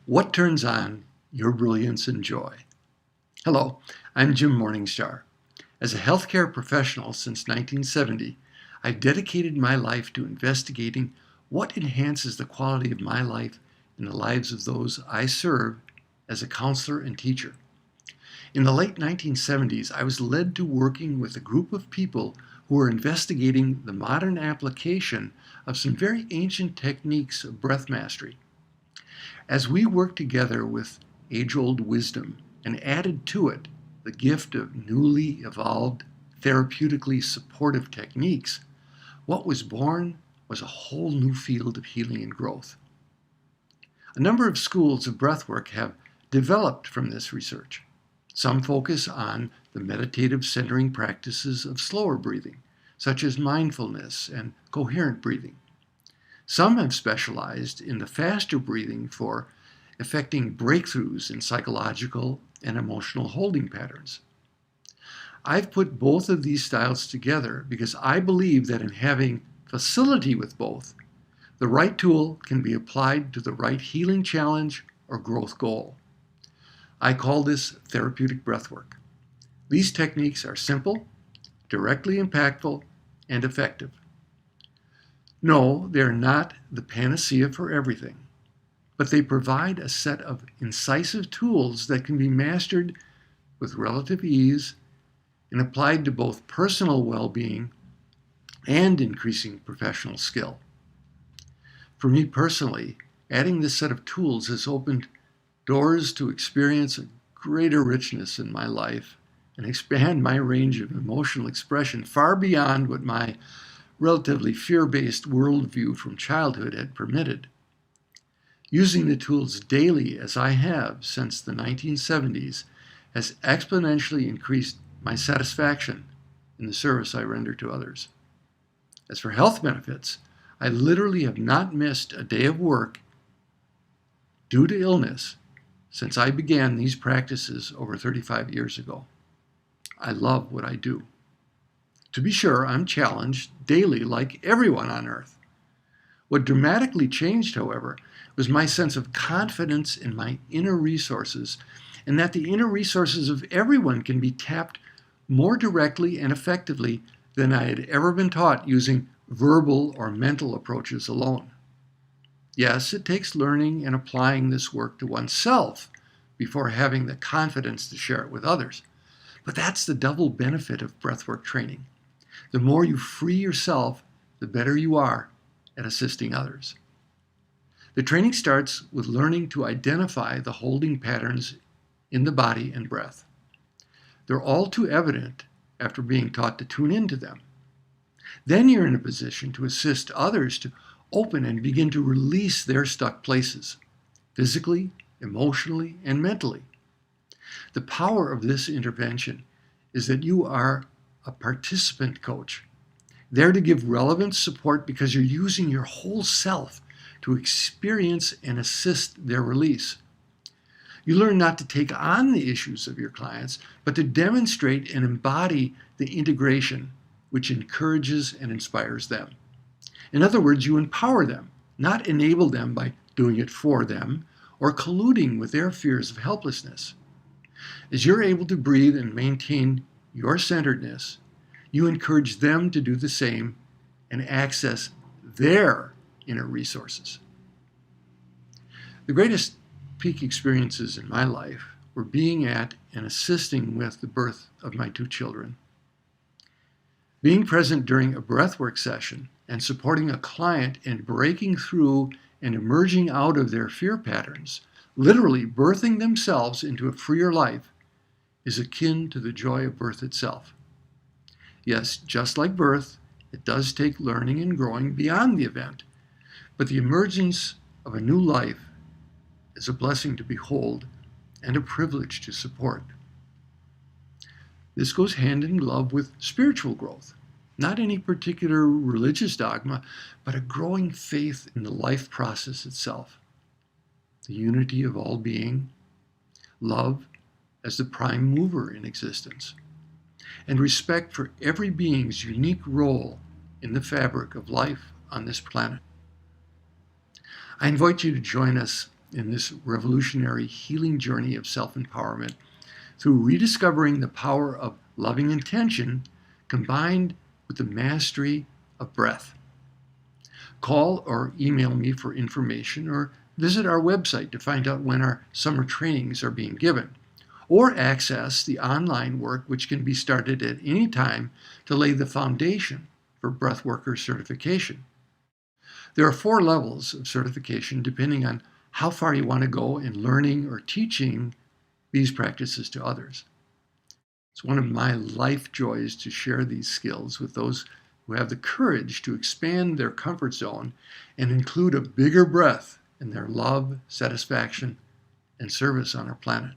What turns on your brilliance and joy? Hello, I'm Jim Morningstar. As a healthcare professional since 1970, I've dedicated my life to investigating what enhances the quality of my life and the lives of those I serve as a counselor and teacher. In the late 1970s, I was led to working with a group of people who were investigating the modern application of some very ancient techniques of breath mastery. As we worked together with age-old wisdom and added to it the gift of newly evolved, therapeutically supportive techniques, what was born was a whole new field of healing and growth. A number of schools of breathwork have developed from this research. Some focus on the meditative centering practices of slower breathing, such as mindfulness and coherent breathing. Some have specialized in the faster breathing for effecting breakthroughs in psychological and emotional holding patterns. I've put both of these styles together because I believe that in having facility with both, the right tool can be applied to the right healing challenge or growth goal. I call this therapeutic breathwork. These techniques are simple, directly impactful, and effective. No, they're not the panacea for everything, but they provide a set of incisive tools that can be mastered with relative ease and applied to both personal well-being and increasing professional skill. For me personally, adding this set of tools has opened doors to experience a greater richness in my life and expand my range of emotional expression far beyond what my relatively fear-based worldview from childhood had permitted. Using the tools daily as I have since the 1970s has exponentially increased my satisfaction in the service I render to others. As for health benefits, I literally have not missed a day of work due to illness since I began these practices over 35 years ago. I love what I do. To be sure, I'm challenged daily like everyone on earth. What dramatically changed, however, was my sense of confidence in my inner resources and that the inner resources of everyone can be tapped more directly and effectively than I had ever been taught using verbal or mental approaches alone. Yes, it takes learning and applying this work to oneself before having the confidence to share it with others. But that's the double benefit of breathwork training. The more you free yourself, the better you are at assisting others. The training starts with learning to identify the holding patterns in the body and breath. They're all too evident after being taught to tune into them. Then you're in a position to assist others to open and begin to release their stuck places, physically, emotionally, and mentally. The power of this intervention is that you are a participant coach, there to give relevant support because you're using your whole self to experience and assist their release. You learn not to take on the issues of your clients, but to demonstrate and embody the integration which encourages and inspires them. In other words, you empower them, not enable them by doing it for them or colluding with their fears of helplessness. As you're able to breathe and maintain your centeredness, you encourage them to do the same and access their inner resources. The greatest peak experiences in my life were being at and assisting with the birth of my two children. Being present during a breathwork session and supporting a client in breaking through and emerging out of their fear patterns, literally birthing themselves into a freer life, is akin to the joy of birth itself. Yes, just like birth, it does take learning and growing beyond the event, but the emergence of a new life is a blessing to behold and a privilege to support. This goes hand in glove with spiritual growth, not any particular religious dogma, but a growing faith in the life process itself, the unity of all being, love as the prime mover in existence, and respect for every being's unique role in the fabric of life on this planet. I invite you to join us in this revolutionary healing journey of self-empowerment through rediscovering the power of loving intention combined with the mastery of breath. Call or email me for information, or visit our website to find out when our summer trainings are being given, or access the online work which can be started at any time to lay the foundation for Breathworker certification. There are 4 levels of certification depending on how far you want to go in learning or teaching these practices to others. It's one of my life joys to share these skills with those who have the courage to expand their comfort zone and include a bigger breath in their love, satisfaction, and service on our planet.